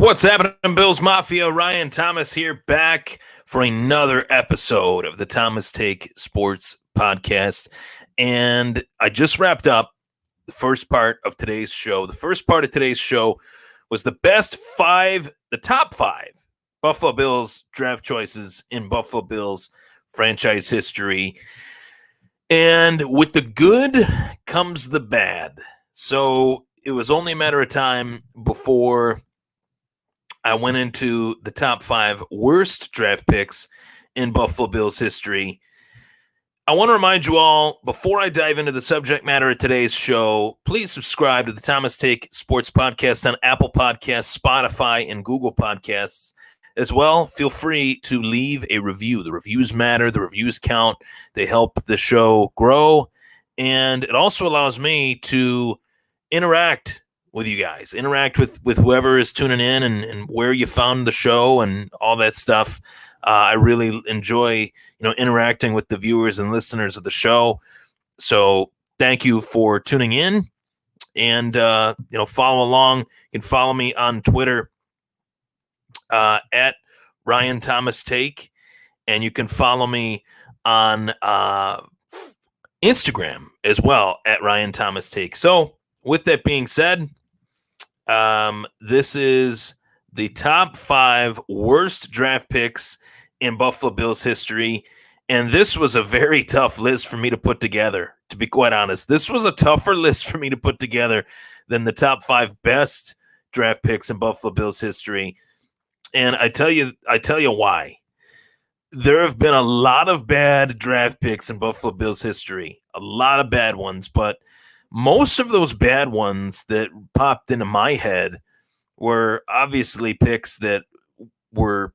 What's happening, Bills Mafia? Ryan Thomas here, back for another episode of the Thomas Take Sports Podcast. And I just wrapped up the first part of today's show. The first part of today's show was the top five Buffalo Bills draft choices in Buffalo Bills franchise history. And with the good comes the bad. So it was only a matter of time before I went into the top five worst draft picks in Buffalo Bills history. I want to remind you all, before I dive into the subject matter of today's show, please subscribe to the Thomas Take Sports Podcast on Apple Podcasts, Spotify, and Google Podcasts. As well, feel free to leave a review. The reviews matter. The reviews count. They help the show grow. And it also allows me to interact with you guys, interact with whoever is tuning in and where you found the show and all that stuff. I really enjoy, interacting with the viewers and listeners of the show. So thank you for tuning in and, follow along. You can follow me on Twitter at Ryan Thomas Take, and you can follow me on Instagram as well at Ryan Thomas Take. So with that being said, this is the top five worst draft picks in Buffalo Bills history. And this was a very tough list for me to put together, to be quite honest. This was a tougher list for me to put together than the top five best draft picks in Buffalo Bills history. And I tell you why. There have been a lot of bad draft picks in Buffalo Bills history, a lot of bad ones, but most of those bad ones that popped into my head were obviously picks that were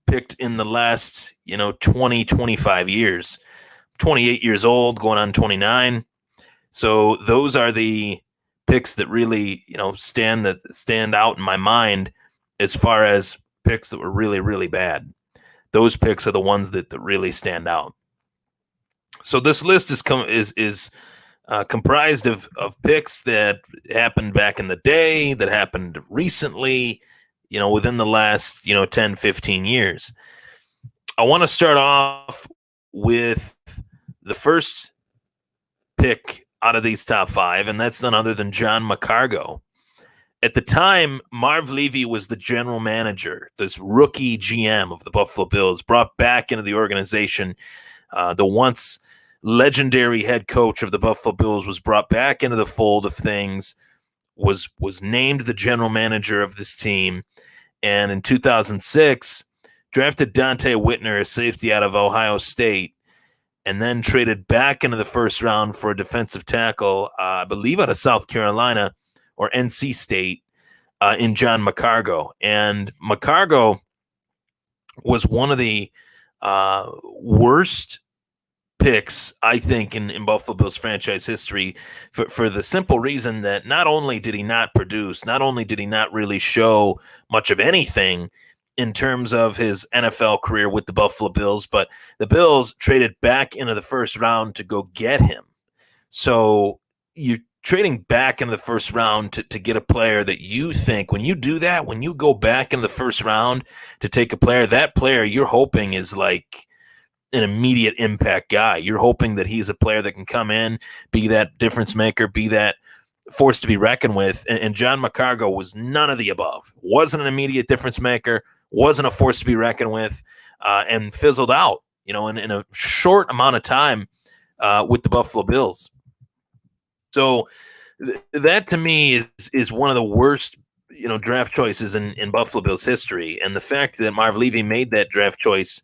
picked in the last, 20, 25 years. 28 years old, going on 29. So those are the picks that really, stand out in my mind as far as picks that were really, really bad. Those picks are the ones that really stand out. So this list is comprised of picks that happened back in the day, that happened recently, within the last, 10, 15 years. I want to start off with the first pick out of these top five, and that's none other than John McCargo. At the time, Marv Levy was the general manager, this rookie GM of the Buffalo Bills, brought back into the organization. The once legendary head coach of the Buffalo Bills was brought back into the fold of things, was named the general manager of this team, and in 2006 drafted Dante Whitner, a safety out of Ohio State, and then traded back into the first round for a defensive tackle, I believe out of South Carolina or NC State, in John McCargo. And McCargo was one of the worst picks, I think, in Buffalo Bills franchise history for the simple reason that not only did he not produce, not only did he not really show much of anything in terms of his NFL career with the Buffalo Bills, but the Bills traded back into the first round to go get him. So you're trading back into the first round to get a player that you think, when you do that, when you go back in the first round to take a player, that player you're hoping is like an immediate impact guy. You're hoping that he's a player that can come in, be that difference maker, be that force to be reckoned with. And John McCargo was none of the above. Wasn't an immediate difference maker, wasn't a force to be reckoned with, and fizzled out, in a short amount of time with the Buffalo Bills. So that to me is one of the worst, draft choices in Buffalo Bills history. And the fact that Marv Levy made that draft choice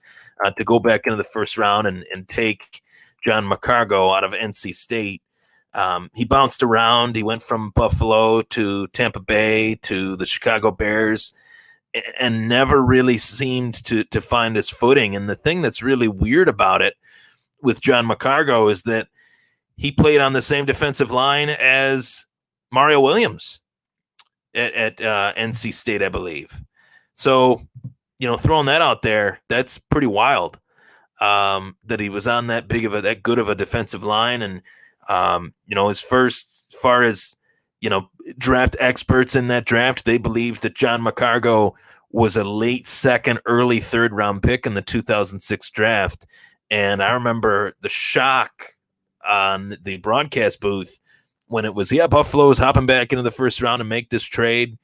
to go back into the first round and take John McCargo out of NC State. He bounced around. He went from Buffalo to Tampa Bay to the Chicago Bears and never really seemed to find his footing. And the thing that's really weird about it with John McCargo is that he played on the same defensive line as Mario Williams at NC State, I believe. So, throwing that out there, that's pretty wild, that he was on that good of a defensive line. And, as far as, draft experts in that draft. They believed that John McCargo was a late second, early third round pick in the 2006 draft. And I remember the shock on the broadcast booth when it was, Buffalo is hopping back into the first round and make this trade.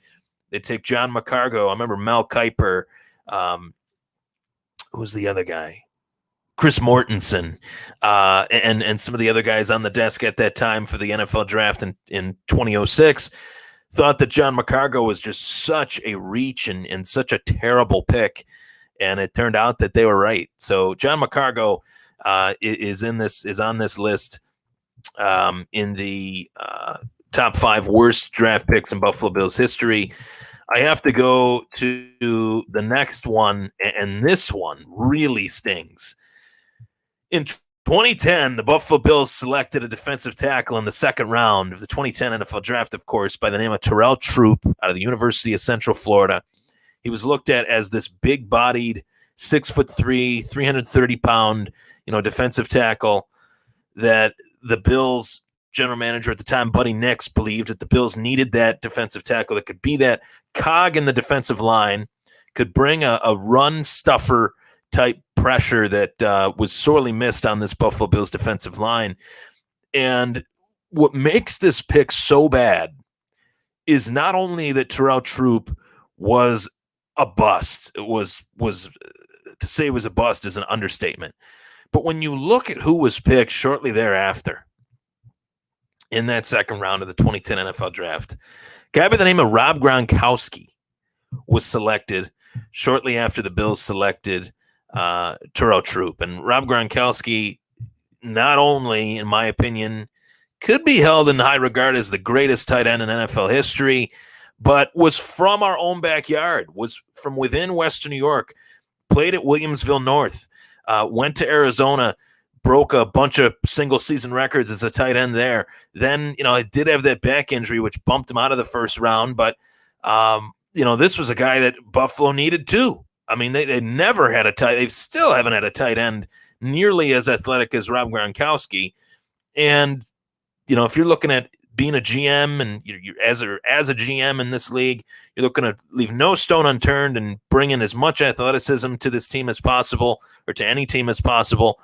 They take John McCargo. I remember Mel Kiper. Who's the other guy? Chris Mortensen, and some of the other guys on the desk at that time for the NFL draft in 2006 thought that John McCargo was just such a reach and such a terrible pick. And it turned out that they were right. So John McCargo is on this list in the top 5 worst draft picks in Buffalo Bills history. I have to go to the next one, and this one really stings. In 2010, the Buffalo Bills selected a defensive tackle in the second round of the 2010 NFL draft, of course, by the name of Torrell Troup out of the University of Central Florida. He was looked at as this big-bodied, 6'3", 330-pound, defensive tackle that the Bills general manager at the time, Buddy Nix, believed that the Bills needed that defensive tackle that could be that cog in the defensive line, could bring a run stuffer type pressure that was sorely missed on this Buffalo Bills defensive line. And what makes this pick so bad is not only that Torrell Troup was a bust. It was to say it was a bust is an understatement. But when you look at who was picked shortly thereafter in that second round of the 2010 NFL draft, a guy by the name of Rob Gronkowski was selected shortly after the Bills selected Torrell Troup. And Rob Gronkowski, not only, in my opinion, could be held in high regard as the greatest tight end in NFL history, but was from our own backyard, was from within Western New York, played at Williamsville North, went to Arizona, broke a bunch of single-season records as a tight end there. Then, I did have that back injury, which bumped him out of the first round, but, this was a guy that Buffalo needed too. I mean, they never had they still haven't had a tight end nearly as athletic as Rob Gronkowski. And, if you're looking at being a GM and you're as a GM in this league, you're looking to leave no stone unturned and bring in as much athleticism to this team as possible, or to any team as possible.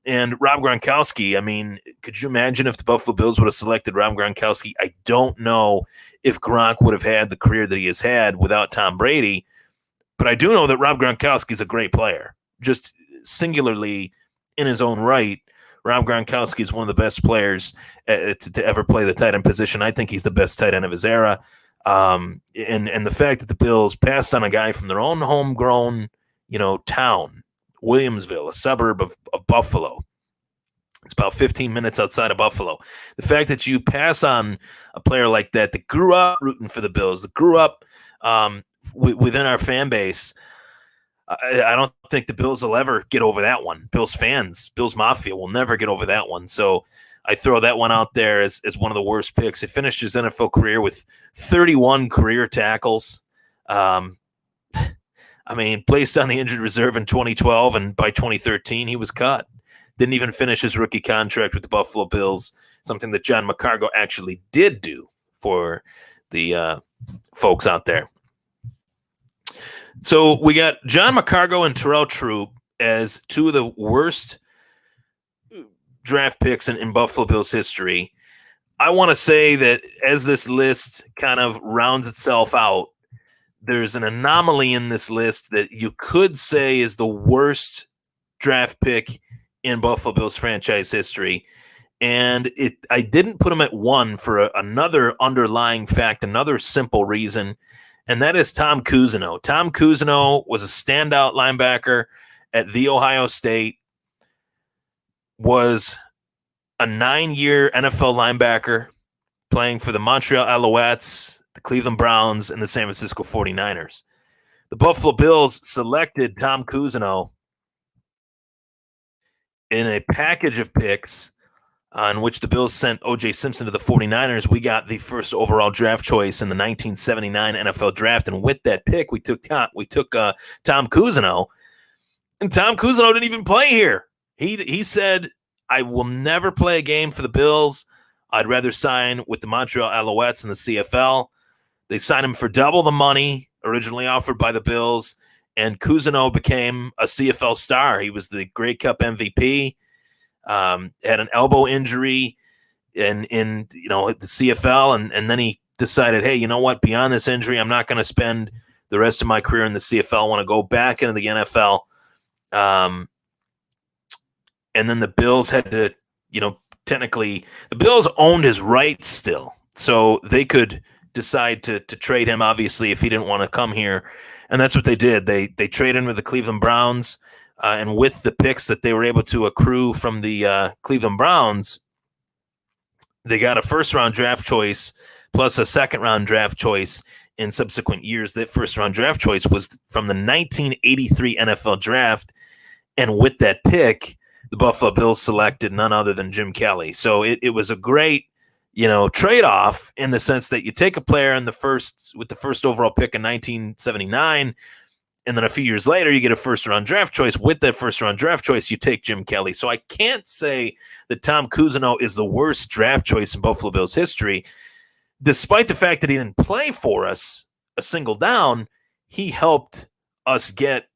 And Rob Gronkowski, I mean, could you imagine if the Buffalo Bills would have selected Rob Gronkowski? I don't know if Gronk would have had the career that he has had without Tom Brady. But I do know that Rob Gronkowski is a great player. Just singularly in his own right, Rob Gronkowski is one of the best players to ever play the tight end position. I think he's the best tight end of his era. And the fact that the Bills passed on a guy from their own homegrown, town, Williamsville, a suburb of Buffalo. It's about 15 minutes outside of Buffalo. The fact that you pass on a player like that grew up rooting for the Bills, that grew up within our fan base, I don't think the Bills will ever get over that one. Bills fans, Bills Mafia will never get over that one. So I throw that one out there as one of the worst picks. He finished his NFL career with 31 career tackles. Placed on the injured reserve in 2012, and by 2013, he was cut. Didn't even finish his rookie contract with the Buffalo Bills, something that John McCargo actually did do for the folks out there. So we got John McCargo and Torrell Troup as two of the worst draft picks in Buffalo Bills history. I want to say that as this list kind of rounds itself out, there's an anomaly in this list that you could say is the worst draft pick in Buffalo Bills franchise history. And I didn't put him at 1 for another underlying fact, another simple reason, and that is Tom Cousineau. Tom Cousineau was a standout linebacker at The Ohio State, was a 9-year NFL linebacker playing for the Montreal Alouettes, the Cleveland Browns, and the San Francisco 49ers. The Buffalo Bills selected Tom Cousineau in a package of picks on which the Bills sent O.J. Simpson to the 49ers. We got the first overall draft choice in the 1979 NFL draft, and with that pick, we took Tom Cousineau, and Tom Cousineau didn't even play here. He said, "I will never play a game for the Bills. I'd rather sign with the Montreal Alouettes in the CFL. They signed him for double the money originally offered by the Bills, and Cousineau became a CFL star. He was the Grey Cup MVP, had an elbow injury in the CFL, and then he decided, hey, you know what? Beyond this injury, I'm not going to spend the rest of my career in the CFL. I want to go back into the NFL. And then the Bills had to, technically, the Bills owned his rights still, so they could decide to trade him, obviously, if he didn't want to come here. And that's what they did. They traded him with the Cleveland Browns, and with the picks that they were able to accrue from the Cleveland Browns, they got a first-round draft choice plus a second-round draft choice in subsequent years. That first-round draft choice was from the 1983 NFL Draft, and with that pick, the Buffalo Bills selected none other than Jim Kelly. So it was a great, trade-off in the sense that you take a player with the first overall pick in 1979, and then a few years later, you get a first-round draft choice. With that first-round draft choice, you take Jim Kelly. So I can't say that Tom Cousineau is the worst draft choice in Buffalo Bills history. Despite the fact that he didn't play for us a single down, he helped us get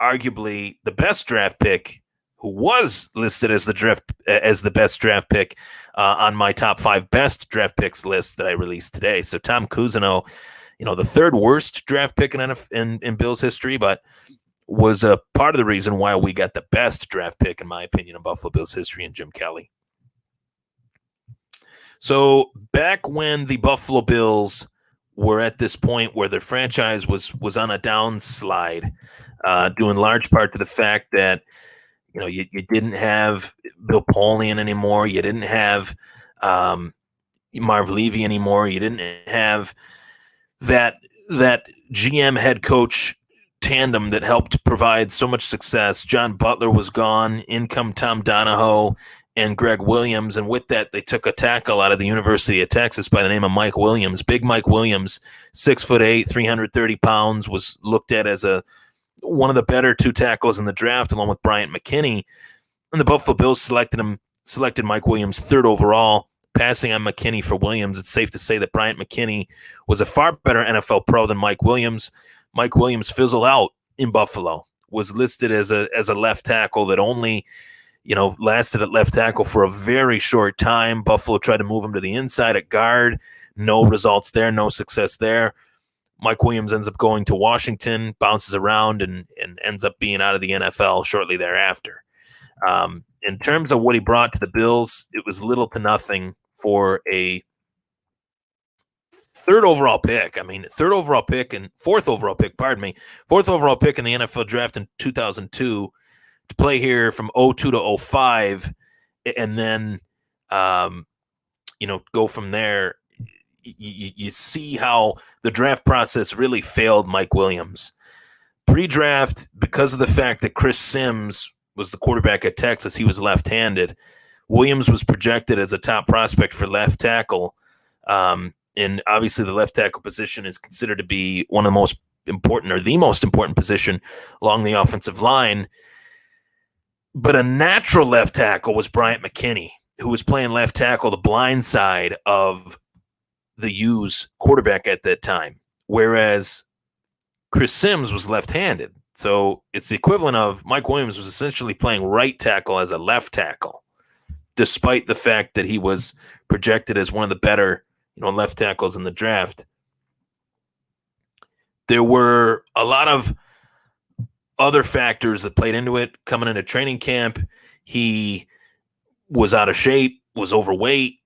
arguably the best draft pick, who was listed as the best draft pick on my top 5 best draft picks list that I released today. So Tom Cousineau, the third worst draft pick in Bills history, but was a part of the reason why we got the best draft pick, in my opinion, in Buffalo Bills history, in Jim Kelly. So back when the Buffalo Bills were at this point where their franchise was on a downslide, due in large part to the fact that you didn't have Bill Polian anymore, you didn't have Marv Levy anymore, you didn't have that GM head coach tandem that helped provide so much success. John Butler was gone. In come Tom Donahoe and Greg Williams, and with that, they took a tackle out of the University of Texas by the name of Mike Williams. Big Mike Williams, 6'8", 330 pounds, was looked at as one of the better 2 tackles in the draft, along with Bryant McKinney. And the Buffalo Bills selected Mike Williams 3rd overall, passing on McKinney for Williams. It's safe to say that Bryant McKinney was a far better NFL pro than Mike Williams. Mike Williams fizzled out in Buffalo, was listed as a left tackle that only lasted at left tackle for a very short time. Buffalo tried to move him to the inside at guard. No results there, no success there. Mike Williams ends up going to Washington, bounces around, and ends up being out of the NFL shortly thereafter. In terms of what he brought to the Bills, it was little to nothing for a 3rd overall pick. Fourth overall pick in the NFL draft in 2002, to play here from 2002 to 2005, and then go from there. You see how the draft process really failed Mike Williams. Pre-draft, because of the fact that Chris Sims was the quarterback at Texas, he was left-handed. Williams was projected as a top prospect for left tackle, and obviously the left tackle position is considered to be one of the most important, or the most important position along the offensive line. But a natural left tackle was Bryant McKinney, who was playing left tackle, the blind side of the U's quarterback at that time, whereas Chris Sims was left-handed. So it's the equivalent of Mike Williams was essentially playing right tackle as a left tackle, despite the fact that he was projected as one of the better, left tackles in the draft. There were a lot of other factors that played into it. Coming into training camp, he was out of shape, was overweight.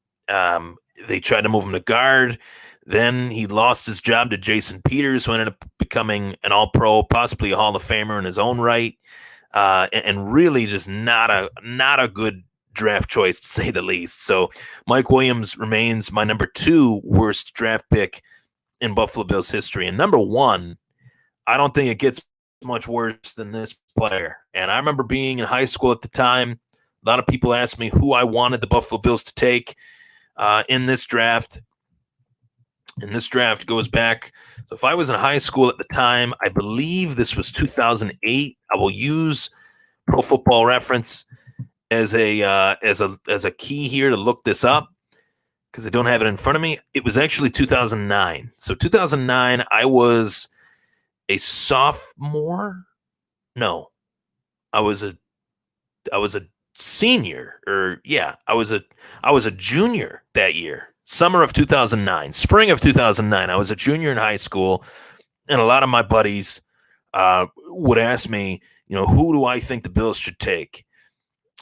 They tried to move him to guard. Then he lost his job to Jason Peters, who ended up becoming an All-Pro, possibly a Hall of Famer in his own right, and really just not a good draft choice, to say the least. So Mike Williams remains my number 2 worst draft pick in Buffalo Bills history. And number 1, I don't think it gets much worse than this player. And I remember being in high school at the time. A lot of people asked me who I wanted the Buffalo Bills to take in this draft. And this draft goes back. So if I was in high school at the time, I believe this was 2008. I will use Pro Football Reference as a key here to look this up. because I don't have it in front of me. It was actually 2009. So 2009, I was a sophomore. No, I was a senior, or yeah, I was a junior that year. Summer of 2009, spring of 2009. I was a junior in high school, and a lot of my buddies would ask me, who do I think the Bills should take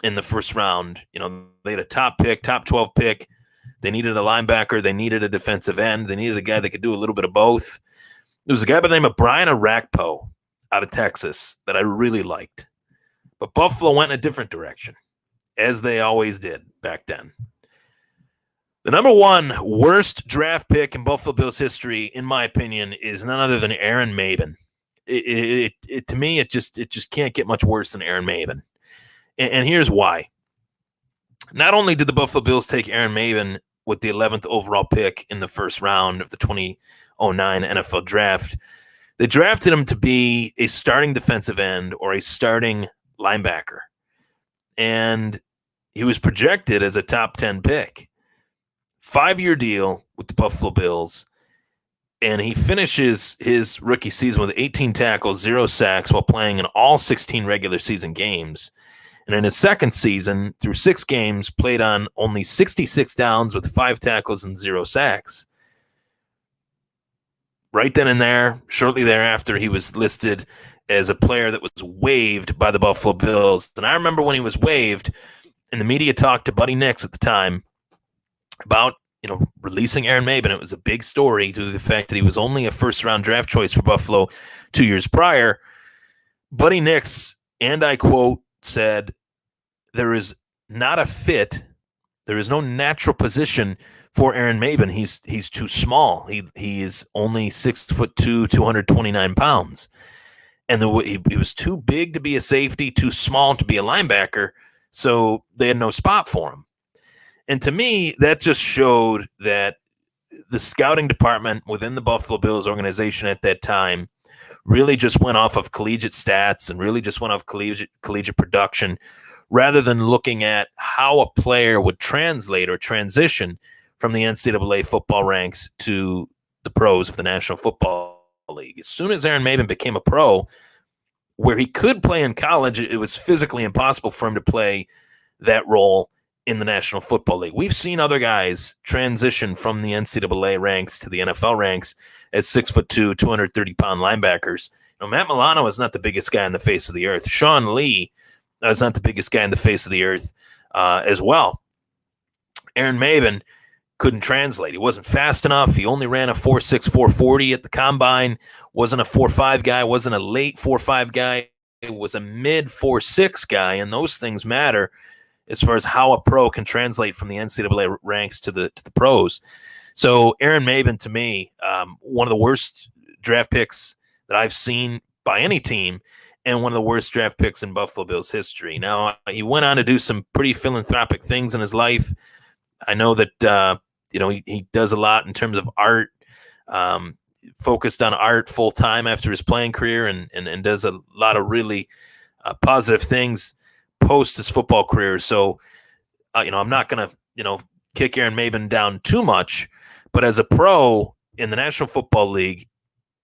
in the first round? They had a top 12 pick. They needed a linebacker. They needed a defensive end. They needed a guy that could do a little bit of both. There was a guy by the name of Brian Arakpo out of Texas that I really liked. But Buffalo went in a different direction, as they always did back then. The number one worst draft pick in Buffalo Bills history, in my opinion, is none other than Aaron Maybin. To me, it just can't get much worse than Aaron Maybin. And here's why. Not only did the Buffalo Bills take Aaron Maybin with the 11th overall pick in the first round of the 2009 NFL draft, they drafted him to be a starting defensive end or a starting linebacker. And he was projected as a top 10 pick. 5-year deal with the Buffalo Bills. And he finishes his rookie season with 18 tackles, 0 sacks while playing in all 16 regular season games. And in his second season, through 6 games, played on only 66 downs with 5 tackles and 0 sacks. Right then and there, shortly thereafter, he was listed as a player that was waived by the Buffalo Bills. And I remember when he was waived, and the media talked to Buddy Nix at the time about, releasing Aaron Maybin. It was a big story due to the fact that he was only a first-round draft choice for Buffalo 2 years prior. Buddy Nix, and I quote, said, "There is not a fit. There is no natural position for Aaron Maybin. He's too small. He is only 6'2", 229 pounds. And he was too big to be a safety, too small to be a linebacker, so they had no spot for him." And to me, that just showed that the scouting department within the Buffalo Bills organization at that time really just went off of collegiate stats and really just went off collegiate production rather than looking at how a player would translate or transition from the NCAA football ranks to the pros of the National Football League. As soon as Aaron Maybin became a pro, where he could play in college, it was physically impossible for him to play that role in the National Football League. We've seen other guys transition from the NCAA ranks to the NFL ranks as 6'2", 230-pound linebackers. Matt Milano is not the biggest guy on the face of the earth. Sean Lee is not the biggest guy on the face of the earth as well. Aaron Maybin couldn't translate. He wasn't fast enough. He only ran a 4.6, 4.40 at the combine. Wasn't a 4.5 guy. Wasn't a late 4.5 guy. It was a mid 4.6 guy, and those things matter as far as how a pro can translate from the NCAA ranks to the pros. So Aaron Maybin, to me, one of the worst draft picks that I've seen by any team, and one of the worst draft picks in Buffalo Bills history. Now, he went on to do some pretty philanthropic things in his life. I know that he does a lot in terms of art, focused on art full time after his playing career, and does a lot of really positive things post his football career. So, I'm not going to, kick Aaron Maybin down too much, but as a pro in the National Football League,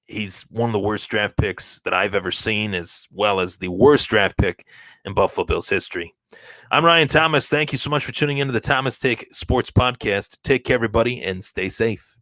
he's one of the worst draft picks that I've ever seen, as well as the worst draft pick in Buffalo Bills history. I'm Ryan Thomas. Thank you so much for tuning into the Thomas Take Sports Podcast. Take care, everybody, and stay safe.